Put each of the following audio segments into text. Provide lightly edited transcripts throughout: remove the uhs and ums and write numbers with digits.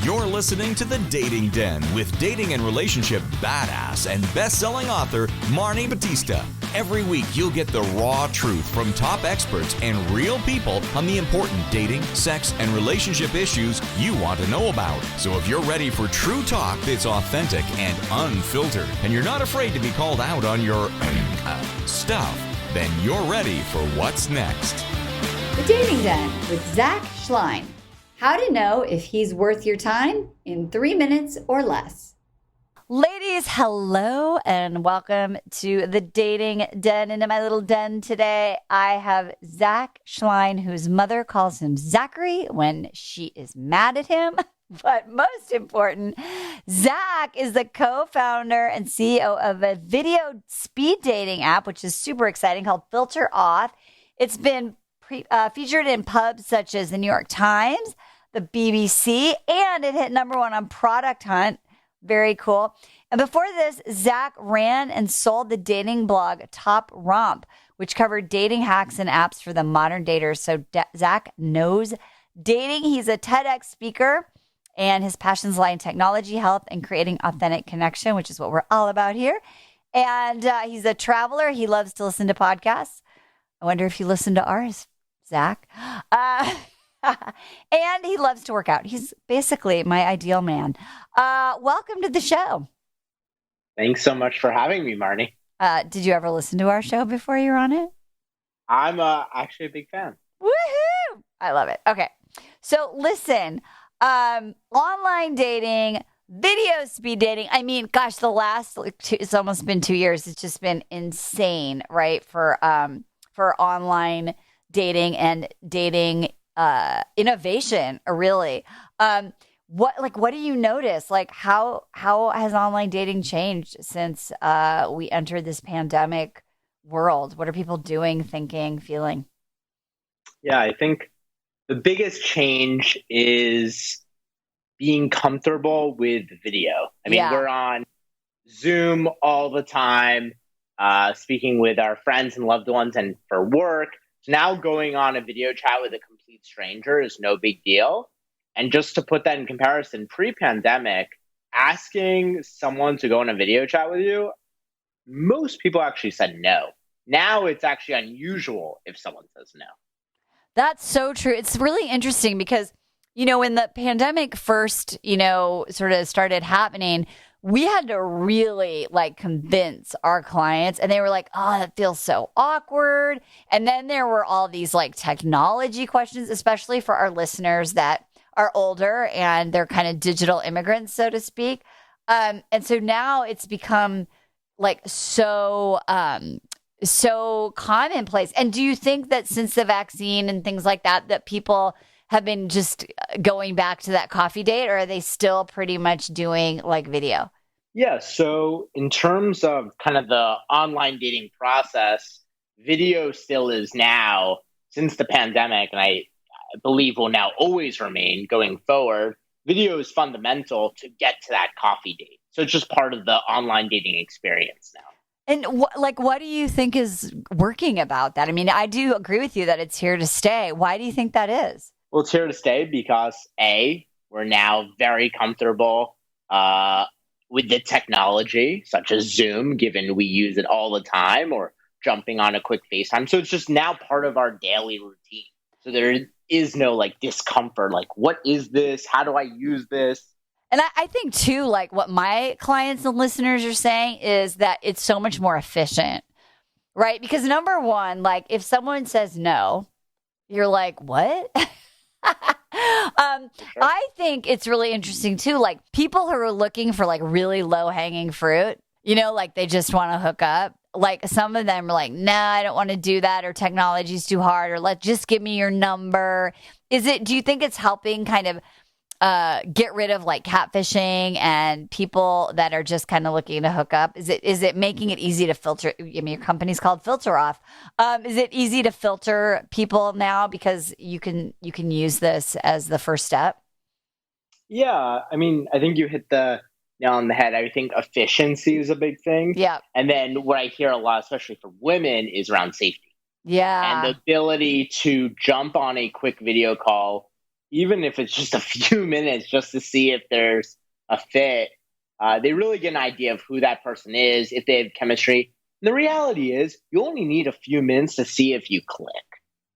You're listening to The Dating Den with dating and relationship badass and best-selling author Marni Batista. Every week, you'll get the raw truth from top experts and real people on the important dating, sex, and relationship issues you want to know about. So if you're ready for true talk that's authentic and unfiltered, and you're not afraid to be called out on your stuff, then you're ready for what's next. The Dating Den with Zach Schleien. How to know if he's worth your time in 3 minutes or less. Ladies, hello and welcome to the Dating Den. Into my little den today, I have Zach Schleien, whose mother calls him Zachary when she is mad at him. But most important, Zach is the co-founder and CEO of a video speed dating app, which is super exciting, called Filter Off. It's been featured in pubs such as the New York Times, the BBC, and it hit number one on Product Hunt. Very cool. And before this, Zach ran and sold the dating blog Top Romp, which covered dating hacks and apps for the modern daters. So Zach knows dating. He's a TEDx speaker, and his passions lie in technology, health, and creating authentic connection, which is what we're all about here. And he's a traveler. He loves to listen to podcasts. I wonder if you listen to ours, Zach. And he loves to work out. He's basically my ideal man. Welcome to the show. Thanks so much for having me, Marni. Did you ever listen to our show before you were on it? I'm actually a big fan. Woohoo! I love it. Okay. So listen, online dating, video speed dating. I mean, gosh, the last, it's almost been 2 years. It's just been insane, right? For online dating and dating innovation, really. What do you notice? Like, how has online dating changed since we entered this pandemic world? What are people doing, thinking, feeling? Yeah, I think the biggest change is being comfortable with video. I mean, We're on Zoom all the time, speaking with our friends and loved ones and for work. So now going on a video chat with a complete stranger is no big deal. And just to put that in comparison, pre-pandemic, asking someone to go on a video chat with you, most people actually said no. Now it's actually unusual if someone says no. That's so true. It's really interesting because, when the pandemic first, sort of started happening, we had to really convince our clients, and they were like, oh, that feels so awkward. And then there were all these technology questions, especially for our listeners that are older and they're kind of digital immigrants, so to speak. And so now it's become so commonplace. And do you think that since the vaccine and things like that, that people have been just going back to that coffee date, or are they still pretty much doing video? Yeah, so in terms of kind of the online dating process, video still is now, since the pandemic, and I believe will now always remain going forward, video is fundamental to get to that coffee date. So it's just part of the online dating experience now. And what do you think is working about that? I mean, I do agree with you that it's here to stay. Why do you think that is? Well, it's here to stay because we're now very comfortable with the technology, such as Zoom, given we use it all the time, or jumping on a quick FaceTime. So it's just now part of our daily routine. So there is no discomfort. What is this? How do I use this? And I think too, what my clients and listeners are saying is that it's so much more efficient, right? Because number one, if someone says no, you're like, what? Sure. I think it's really interesting too. People who are looking for really low hanging fruit, they just want to hook up. Some of them are like, nah, I don't want to do that, or technology's too hard, or just give me your number. Do you think it's helping kind of get rid of catfishing and people that are just kind of looking to hook up? Is it making it easy to filter? I mean, your company's called Filter Off. Is it easy to filter people now because you can use this as the first step? Yeah, I mean, I think you hit the nail on the head. I think efficiency is a big thing. Yeah. And then what I hear a lot, especially for women, is around safety. Yeah. And the ability to jump on a quick video call even if it's just a few minutes just to see if there's a fit, they really get an idea of who that person is, if they have chemistry. And the reality is, you only need a few minutes to see if you click.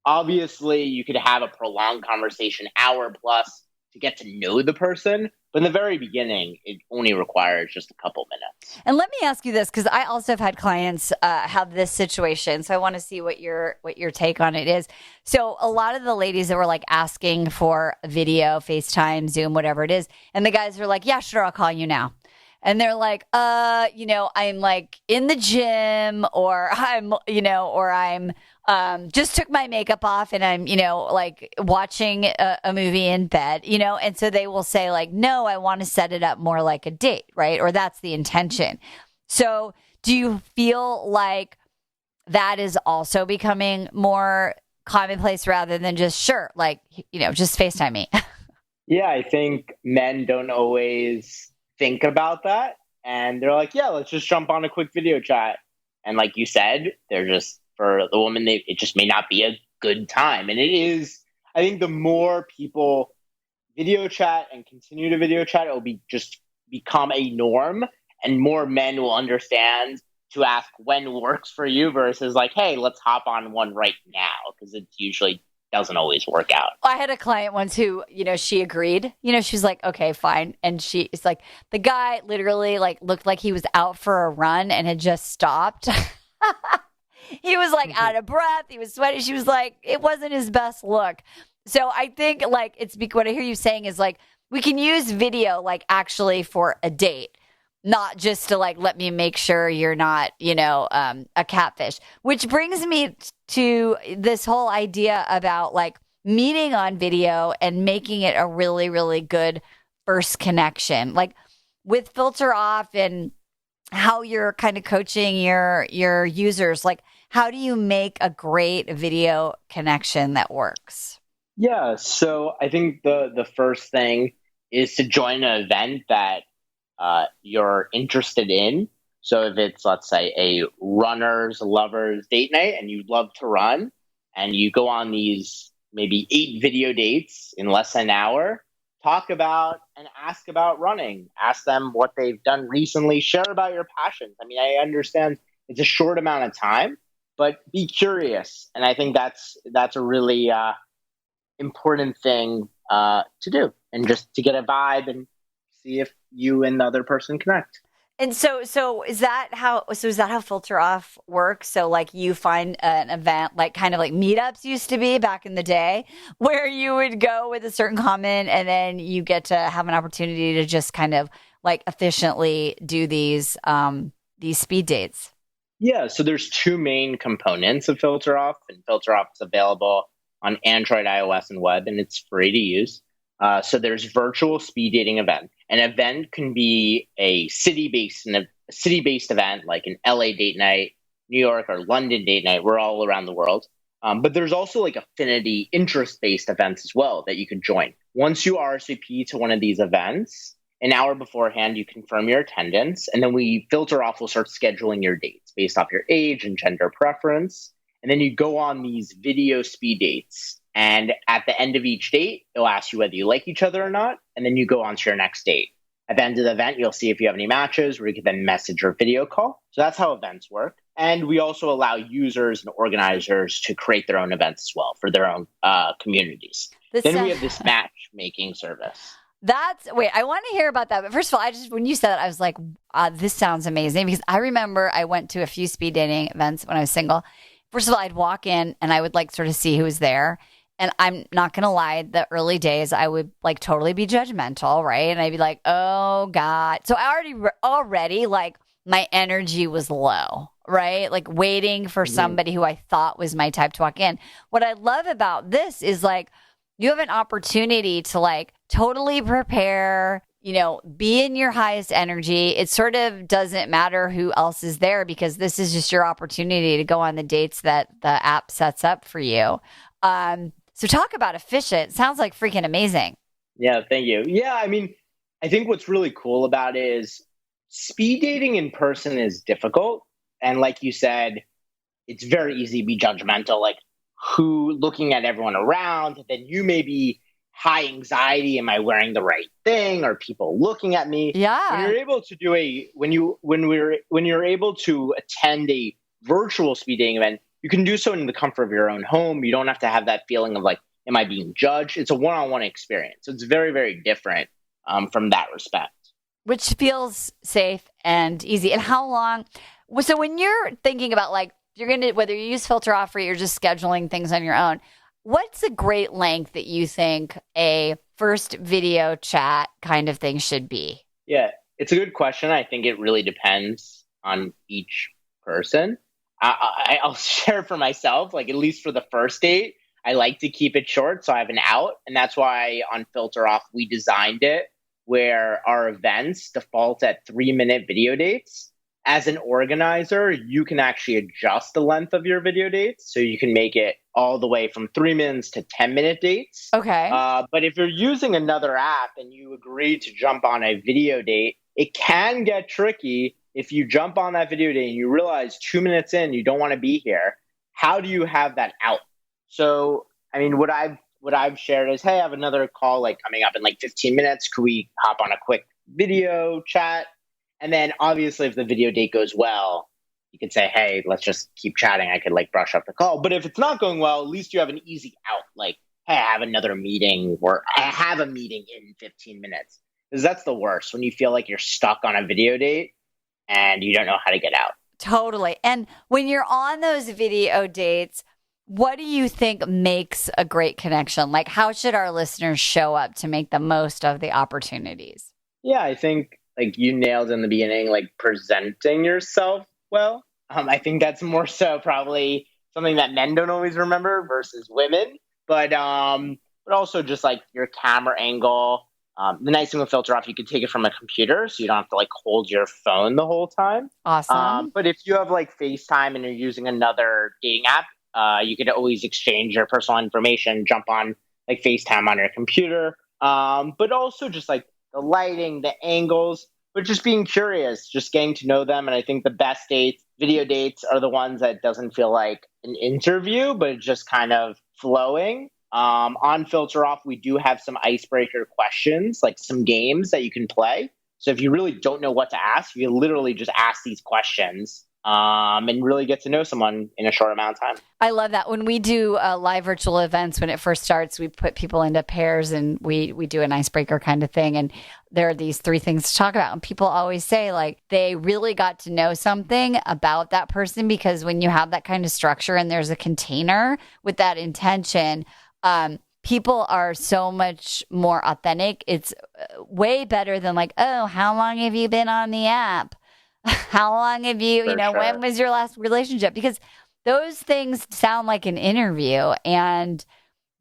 Obviously, you could have a prolonged conversation, hour plus, to get to know the person. But in the very beginning, it only requires just a couple minutes. And let me ask you this, because I also have had clients have this situation. So I want to see what your take on it is. So a lot of the ladies that were like asking for video, FaceTime, Zoom, whatever it is, and the guys are like, yeah, sure, I'll call you now. And they're like, I'm like in the gym, or I'm just took my makeup off and I'm, like watching a movie in bed, and so they will say like, no, I want to set it up more like a date, right? Or that's the intention. So do you feel like that is also becoming more commonplace rather than just, sure, like, just FaceTime me? Yeah, I think men don't always think about that. And they're like, yeah, let's just jump on a quick video chat. And like you said, they're just, for the woman, it just may not be a good time. And it is, I think the more people video chat and continue to video chat, it will just become a norm, and more men will understand to ask when works for you versus like, hey, let's hop on one right now, because it usually doesn't always work out. I had a client once who, she agreed. She was like, okay, fine. And she's like, the guy literally like looked like he was out for a run and had just stopped. He was like out of breath. He was sweaty. She was like, it wasn't his best look. So I think like what I hear you saying is like, we can use video like actually for a date, not just to like, let me make sure you're not, a catfish, which brings me to this whole idea about like meeting on video and making it a really, really good first connection, like with Filter Off and how you're kind of coaching your users. Like, how do you make a great video connection that works? Yeah, so I think the first thing is to join an event that you're interested in. So if it's, let's say, a runner's lovers date night and you love to run, and you go on these maybe 8 video dates in less than an hour, talk about and ask about running. Ask them what they've done recently. Share about your passions. I mean, I understand it's a short amount of time, but be curious. And I think that's a really important thing to do, and just to get a vibe and see if you and the other person connect. And so is that how Filter Off works? So like you find an event, like kind of like meetups used to be back in the day, where you would go with a certain comment and then you get to have an opportunity to just kind of like efficiently do these speed dates. Yeah, so there's 2 main components of Filter Off, and Filter Off is available on Android, iOS, and web, and it's free to use. So there's virtual speed dating event. An event can be a city-based event, like an LA date night, New York or London date night. We're all around the world. But there's also like affinity, interest-based events as well that you can join. Once you RSVP to one of these events, an hour beforehand, you confirm your attendance, and then Filter Off will start scheduling your dates based off your age and gender preference. And then you go on these video speed dates. And at the end of each date, it'll ask you whether you like each other or not. And then you go on to your next date. At the end of the event, you'll see if you have any matches, where you can then message or video call. So that's how events work. And we also allow users and organizers to create their own events as well for their own communities. Then we have this matchmaking service. Wait, I want to hear about that. But first of all, when you said that, I was like, this sounds amazing, because I remember I went to a few speed dating events when I was single. First of all, I'd walk in and I would like sort of see who was there. And I'm not going to lie, the early days, I would like totally be judgmental, right? And I'd be like, oh God. So I already like my energy was low, right? Like waiting for somebody who I thought was my type to walk in. What I love about this is like, you have an opportunity to like totally prepare, be in your highest energy. It sort of doesn't matter who else is there, because this is just your opportunity to go on the dates that the app sets up for you. So talk about efficient. Sounds like freaking amazing. Yeah, thank you. Yeah, I mean, I think what's really cool about it is speed dating in person is difficult. And like you said, it's very easy to be judgmental, like looking at everyone around. Then you maybe high anxiety. Am I wearing the right thing? Are people looking at me? Yeah. When you're able to do when you're able to attend a virtual speed dating event, you can do so in the comfort of your own home. You don't have to have that feeling of like, am I being judged? It's a one-on-one experience. So it's very, very different from that respect. Which feels safe and easy. And how long? So when you're thinking about like, you're going to, whether you use Filter Off or you're just scheduling things on your own, what's a great length that you think a first video chat kind of thing should be? Yeah, it's a good question. I think it really depends on each person. I'll share for myself, like at least for the first date, I like to keep it short so I have an out. And that's why on Filter Off, we designed it where our events default at 3-minute video dates. As an organizer, you can actually adjust the length of your video dates. So you can make it all the way from 3 minutes to 10-minute dates. Okay. But if you're using another app and you agree to jump on a video date, it can get tricky if you jump on that video date and you realize 2 minutes in, you don't want to be here. How do you have that out? So, I mean, what I've shared is, hey, I have another call like coming up in like 15 minutes. Could we hop on a quick video chat? And then obviously if the video date goes well, you could say, hey, let's just keep chatting. I could like brush up the call. But if it's not going well, at least you have an easy out. Like, hey, I have another meeting or I have a meeting in 15 minutes. Because that's the worst when you feel like you're stuck on a video date and you don't know how to get out. Totally. And when you're on those video dates, what do you think makes a great connection? Like, how should our listeners show up to make the most of the opportunities? Yeah, I think like you nailed in the beginning, like presenting yourself well. I think that's more so probably something that men don't always remember versus women. But also just like your camera angle. The nice thing with Filter Off, you can take it from a computer, so you don't have to like hold your phone the whole time. Awesome. But if you have like FaceTime and you're using another dating app, you could always exchange your personal information, jump on like FaceTime on your computer. But also just like the lighting, the angles, but just being curious, just getting to know them. And I think the best dates, video dates, are the ones that doesn't feel like an interview, but just kind of flowing. On Filter Off, we do have some icebreaker questions, like some games that you can play. So if you really don't know what to ask, you literally just ask these questions and really get to know someone in a short amount of time. I love that. When we do live virtual events, when it first starts, we put people into pairs and we do an icebreaker kind of thing. And there are these 3 things to talk about. And people always say like they really got to know something about that person, because when you have that kind of structure and there's a container with that intention, people are so much more authentic. It's way better than like, oh, how long have you been on the app? How long have you, Sure. when was your last relationship? Because those things sound like an interview, and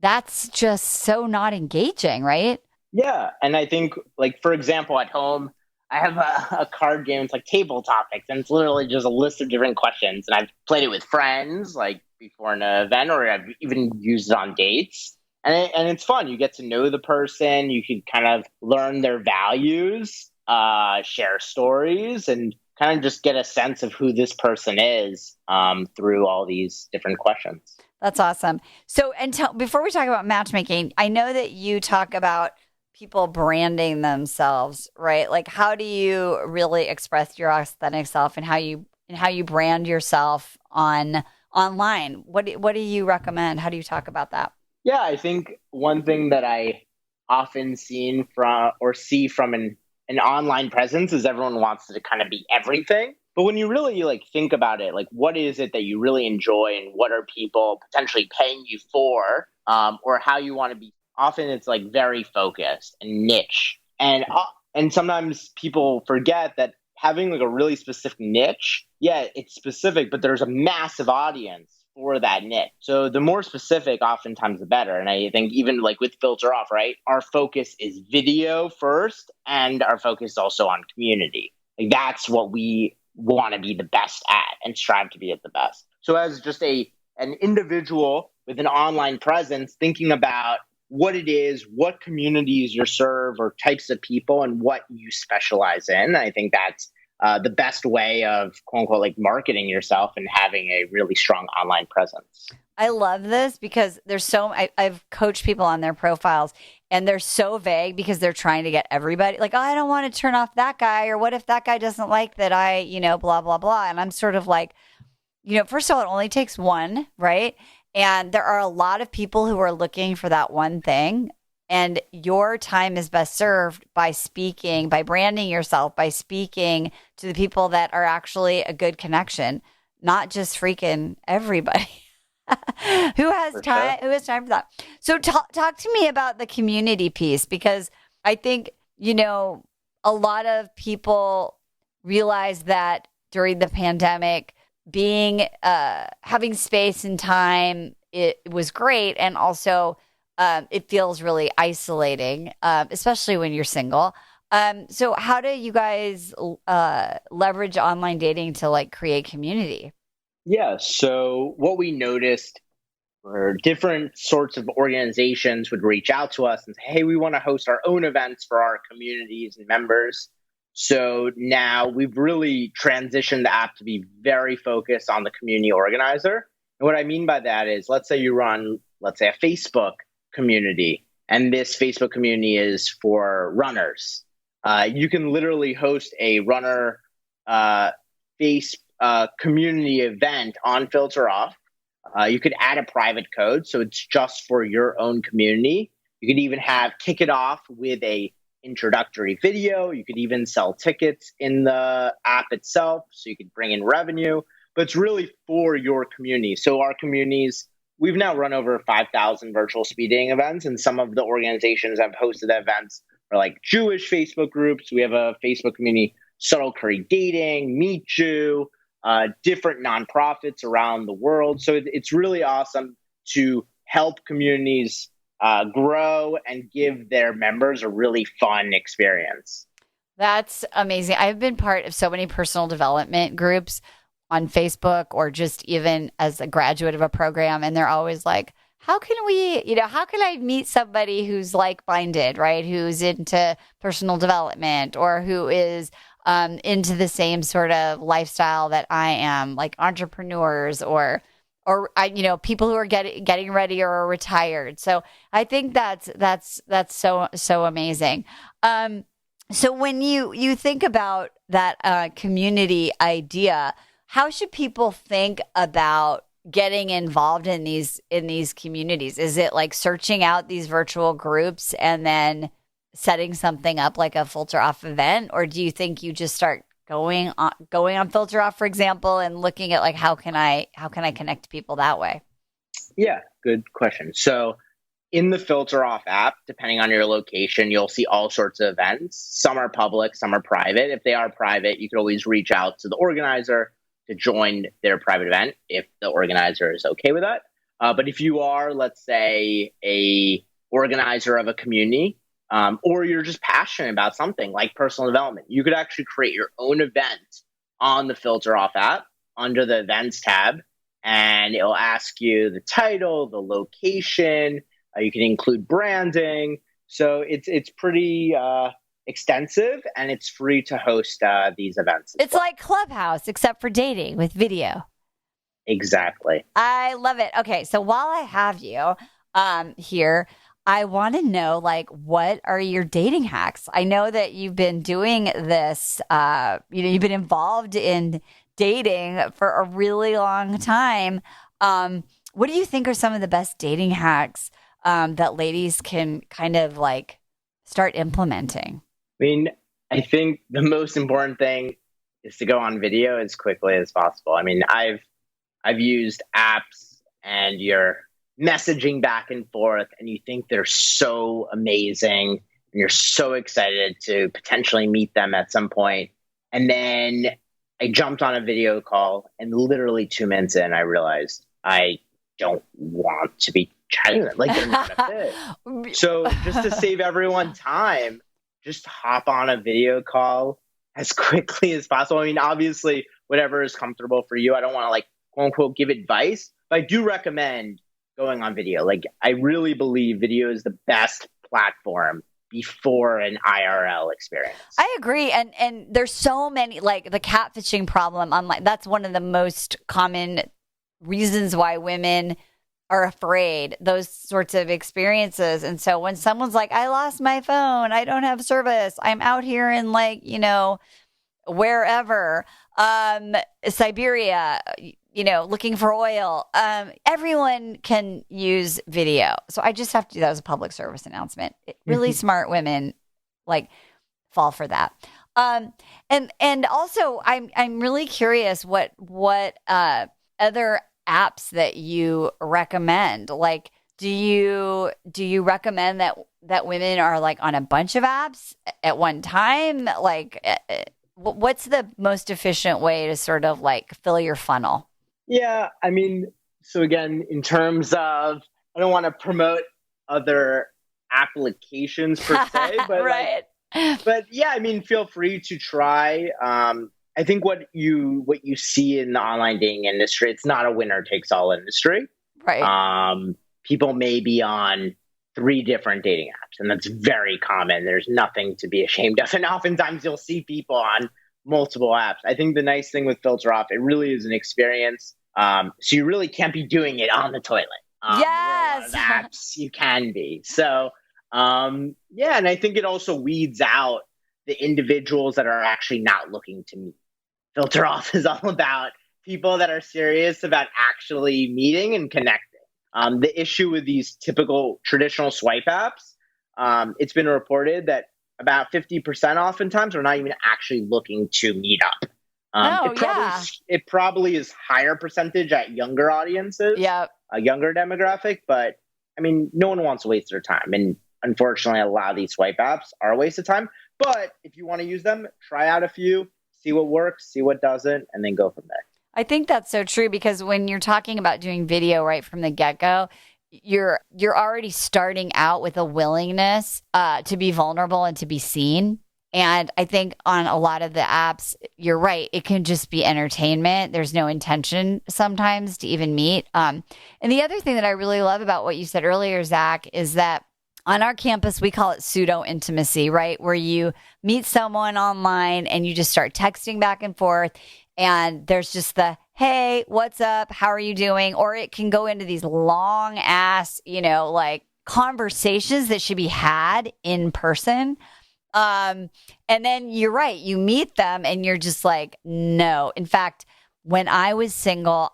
that's just so not engaging, right? Yeah. And I think, like, for example, at home, I have a card game. It's like Table Topics, and it's literally just a list of different questions. And I've played it with friends, like before an event, or I've even used it on dates. And it's fun. You get to know the person. You can kind of learn their values, share stories, and kind of just get a sense of who this person is through all these different questions. That's awesome. So, before we talk about matchmaking, I know that you talk about people branding themselves, right? Like, how do you really express your authentic self, and how you brand yourself online? What do you recommend? How do you talk about that? Yeah, I think one thing that I often see from an online presence is everyone wants to kind of be everything. But when you really like think about it, like what is it that you really enjoy and what are people potentially paying you for, or how you want to be? Often it's like very focused and niche. And sometimes people forget that having like a really specific niche, yeah, it's specific, but there's a massive audience for that niche. So the more specific, oftentimes the better. And I think even like with Filter Off, right, our focus is video first, and our focus is also on community. Like that's what we want to be the best at and strive to be at the best. So as just an individual with an online presence, thinking about what it is, what communities you serve or types of people, and what you specialize in. I think that's the best way of quote unquote like marketing yourself and having a really strong online presence. I love this because I've coached people on their profiles and they're so vague because they're trying to get everybody like, oh, I don't want to turn off that guy. Or what if that guy doesn't like that blah, blah, blah. And I'm sort of like, first of all, it only takes one, right? And there are a lot of people who are looking for that one thing. And your time is best served by speaking, by branding yourself, by speaking to the people that are actually a good connection, not just freaking everybody. Who has time? Who has time for that? So talk to me about the community piece, because I think, a lot of people realize that during the pandemic, having space and time, it was great. And also it feels really isolating, especially when you're single. So how do you guys leverage online dating to like create community? Yeah. So what we noticed were different sorts of organizations would reach out to us and say, hey, we want to host our own events for our communities and members. So now we've really transitioned the app to be very focused on the community organizer. And what I mean by that is, let's say you run, a Facebook community, and this Facebook community is for runners. You can literally host a runner community event on Filter Off. You could add a private code, so it's just for your own community. You could even kick it off with a introductory video. You could even sell tickets in the app itself, so you could bring in revenue. But it's really for your community. So our communities, we've now run over 5,000 virtual speed dating events, and some of the organizations have hosted events are like Jewish Facebook groups. We have a Facebook community, Subtle Curry Dating, Meet You, different nonprofits around the world. So it's really awesome to help communities grow and give their members a really fun experience. That's amazing. I've been part of so many personal development groups on Facebook, or just even as a graduate of a program. And they're always like, how can I meet somebody who's like-minded, right? Who's into personal development, or who is into the same sort of lifestyle that I am, like entrepreneurs or people who are getting ready or are retired. So I think that's so amazing. So when you think about that community idea, how should people think about getting involved in these communities? Is it like searching out these virtual groups and then setting something up like a Filter Off event? Or do you think you just start going on Filter Off, for example, and looking at like, how can I connect to people that way? Yeah, good question. So in the Filter Off app, depending on your location, you'll see all sorts of events. Some are public, some are private. If they are private, you can always reach out to the organizer to join their private event if the organizer is okay with that. But if you are, let's say, a organizer of a community, or you're just passionate about something like personal development, you could actually create your own event on the Filter Off app under the events tab, and it'll ask you the title, the location. You can include branding. So it's pretty extensive, and it's free to host these events. It's like Clubhouse, except for dating with video. Exactly. I love it. Okay, so while I have you here, I want to know, like, what are your dating hacks? I know that you've been doing this, you've been involved in dating for a really long time. What do you think are some of the best dating hacks that ladies can kind of like start implementing? I mean, I think the most important thing is to go on video as quickly as possible. I mean, I've used apps and you're messaging back and forth and you think they're so amazing and you're so excited to potentially meet them at some point. And then I jumped on a video call and literally 2 minutes in, I realized I don't want to be chatting with them. Like, they're not a fit. So just to save everyone time, just hop on a video call as quickly as possible. I mean, obviously, whatever is comfortable for you. I don't want to like, quote unquote, give advice, but I do recommend going on video. Like, I really believe video is the best platform before an IRL experience. I agree. And there's so many, like the catfishing problem online. That's one of the most common reasons why women are afraid, those sorts of experiences. And so when someone's like, I lost my phone, I don't have service, I'm out here in like, wherever, Siberia, looking for oil. Everyone can use video. So I just have to do that as a public service announcement. Really smart women fall for that. And also I'm really curious what other apps that you recommend. Like, do you recommend that women are like on a bunch of apps at one time? Like, what's the most efficient way to sort of like fill your funnel? Yeah, I mean, so again, in terms of, I don't want to promote other applications per se, but right. But yeah, I mean, feel free to try. I think what you see in the online dating industry, it's not a winner takes all industry. Right. People may be on 3 different dating apps, and that's very common. There's nothing to be ashamed of. And oftentimes you'll see people on multiple apps. I think the nice thing with Filter Off, it really is an experience. So you really can't be doing it on the toilet. Yes. A lot of apps you can be. So yeah, and I think it also weeds out the individuals that are actually not looking to meet. Filter Off is all about people that are serious about actually meeting and connecting. The issue with these typical traditional swipe apps, it's been reported that about 50% oftentimes are not even actually looking to meet up. It probably is higher percentage at younger audiences, a younger demographic, but I mean, no one wants to waste their time. And unfortunately, a lot of these swipe apps are a waste of time. But if you want to use them, try out a few, see what works, see what doesn't, and then go from there. I think that's so true, because when you're talking about doing video right from the get-go, you're already starting out with a willingness to be vulnerable and to be seen. And I think on a lot of the apps, you're right, it can just be entertainment. There's no intention sometimes to even meet. And the other thing that I really love about what you said earlier, Zach, is that on our campus, we call it pseudo-intimacy, right? Where you meet someone online and you just start texting back and forth. And there's just the, hey, what's up? How are you doing? Or it can go into these long ass, conversations that should be had in person. And then you're right. You meet them and you're just like, no. In fact, when I was single,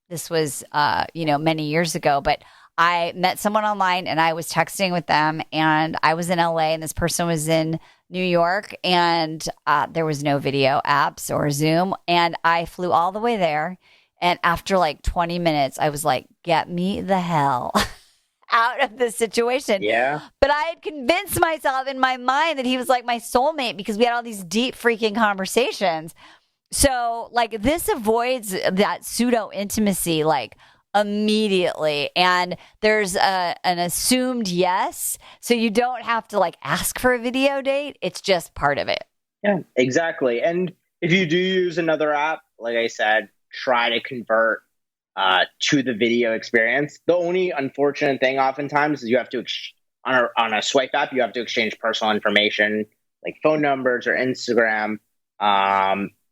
this was, many years ago, but I met someone online and I was texting with them, and I was in LA and this person was in New York, and there was no video apps or Zoom. And I flew all the way there. And after like 20 minutes, I was like, get me the hell out of this situation. Yeah. But I had convinced myself in my mind that he was like my soulmate, because we had all these deep freaking conversations. So like this avoids that pseudo intimacy, like immediately. And there's an assumed yes. So you don't have to like ask for a video date. It's just part of it. Yeah, exactly. And if you do use another app, like I said, try to convert to the video experience. The only unfortunate thing oftentimes is you have to, on a swipe app, you have to exchange personal information like phone numbers or Instagram.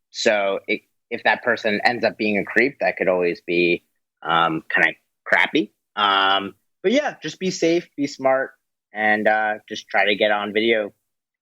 So if that person ends up being a creep, that could always be kind of crappy. But yeah, just be safe, be smart, and just try to get on video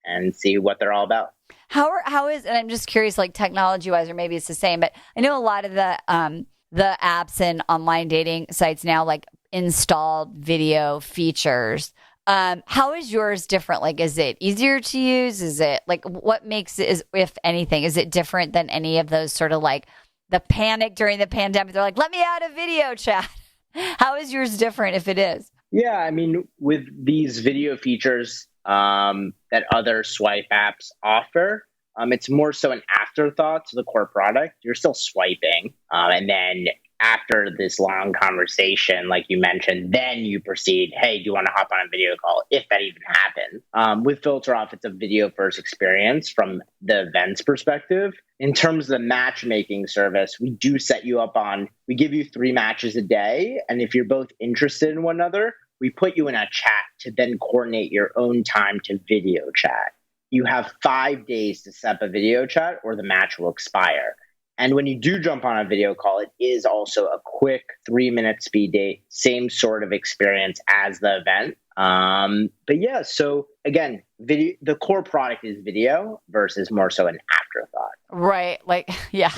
and see what they're all about. How is, and I'm just curious, like technology wise, or maybe it's the same, but I know a lot of the apps and online dating sites now like installed video features. How is yours different? Like, is it easier to use? Is it like, what makes it, if anything, is it different than any of those sort of like the panic during the pandemic? They're like, let me add a video chat. How is yours different if it is? Yeah, I mean, with these video features that other swipe apps offer, it's more so an afterthought to the core product. You're still swiping. And then after this long conversation, like you mentioned, then you proceed, hey, do you want to hop on a video call, if that even happens? With Filter Off, it's a video first experience from the events perspective. In terms of the matchmaking service, we do set you up on, we give you 3 matches a day. And if you're both interested in one another, we put you in a chat to then coordinate your own time to video chat. You have 5 days to set up a video chat or the match will expire. And when you do jump on a video call, it is also a quick 3-minute speed date, same sort of experience as the event. But yeah, so again, video, the core product is video versus more so an afterthought. Right. Like, yeah.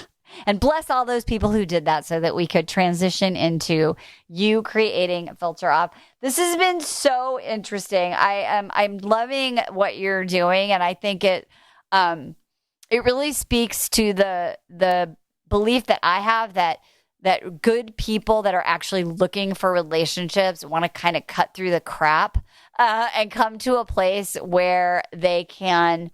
And bless all those people who did that so that we could transition into you creating Filter Off. This has been so interesting. I'm loving what you're doing, and I think it really speaks to the belief that I have that good people that are actually looking for relationships want to kind of cut through the crap and come to a place where they can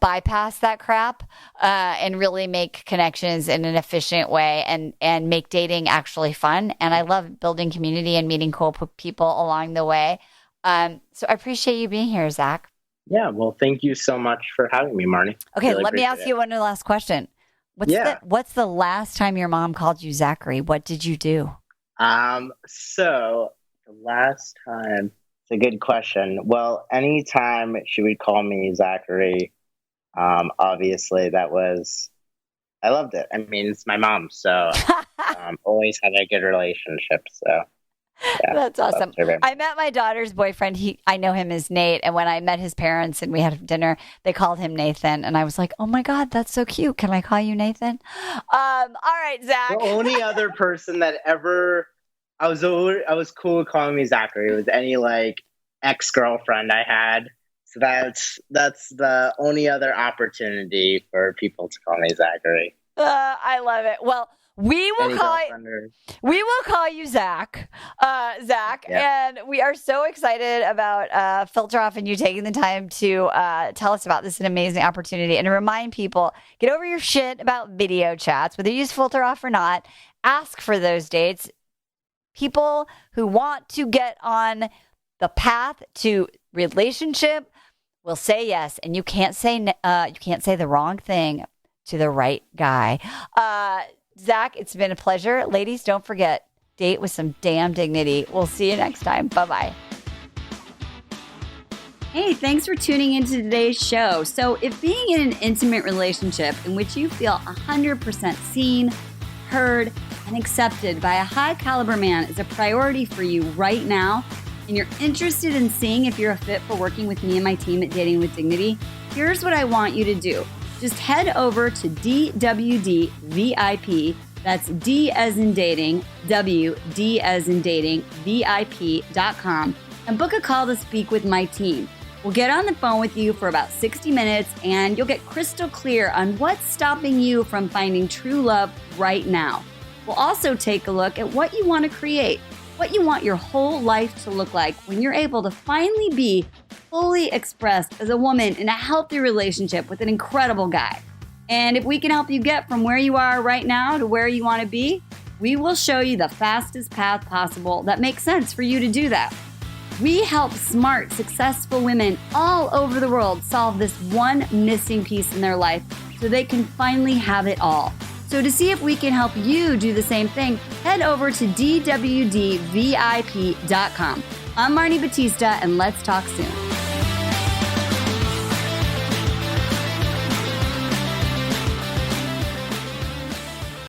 bypass that crap and really make connections in an efficient way and make dating actually fun. And I love building community and meeting cool people along the way. So I appreciate you being here, Zach. Yeah, well, thank you so much for having me, Marni. Okay, really let me ask you one last question. What's the last time your mom called you Zachary? What did you do? So the last time, it's a good question. Well, anytime she would call me Zachary, obviously I loved it. I mean, it's my mom, so always had a good relationship. So yeah, that's awesome. I met my daughter's boyfriend. I know him as Nate. And when I met his parents and we had dinner, they called him Nathan. And I was like, oh my God, that's so cute. Can I call you Nathan? All right, Zach. The only other person that ever, I was cool with calling me Zachary. It was any ex-girlfriend I had. So that's the only other opportunity for people to call me Zachary. I love it. Well, we will call you Zach, Zach, yeah. And we are so excited about Filter Off and you taking the time to tell us about this amazing opportunity and to remind people, get over your shit about video chats, whether you use Filter Off or not. Ask for those dates. People who want to get on the path to relationship will say yes, and you can't say the wrong thing to the right guy. Zach, it's been a pleasure. Ladies, don't forget, date with some damn dignity. We'll see you next time. Bye-bye. Hey, thanks for tuning into today's show. So if being in an intimate relationship in which you feel 100% seen, heard, and accepted by a high-caliber man is a priority for you right now, and you're interested in seeing if you're a fit for working with me and my team at Dating with Dignity, here's what I want you to do. Just head over to DWD VIP, that's D as in dating, W, D as in dating, VIP.com, and book a call to speak with my team. We'll get on the phone with you for about 60 minutes, and you'll get crystal clear on what's stopping you from finding true love right now. We'll also take a look at what you want to create, what you want your whole life to look like when you're able to finally be fully expressed as a woman in a healthy relationship with an incredible guy. And if we can help you get from where you are right now to where you want to be, we will show you the fastest path possible that makes sense for you to do that. We help smart, successful women all over the world solve this one missing piece in their life so they can finally have it all. So to see if we can help you do the same thing, head over to DWDVIP.com. I'm Marni Batista, and let's talk soon.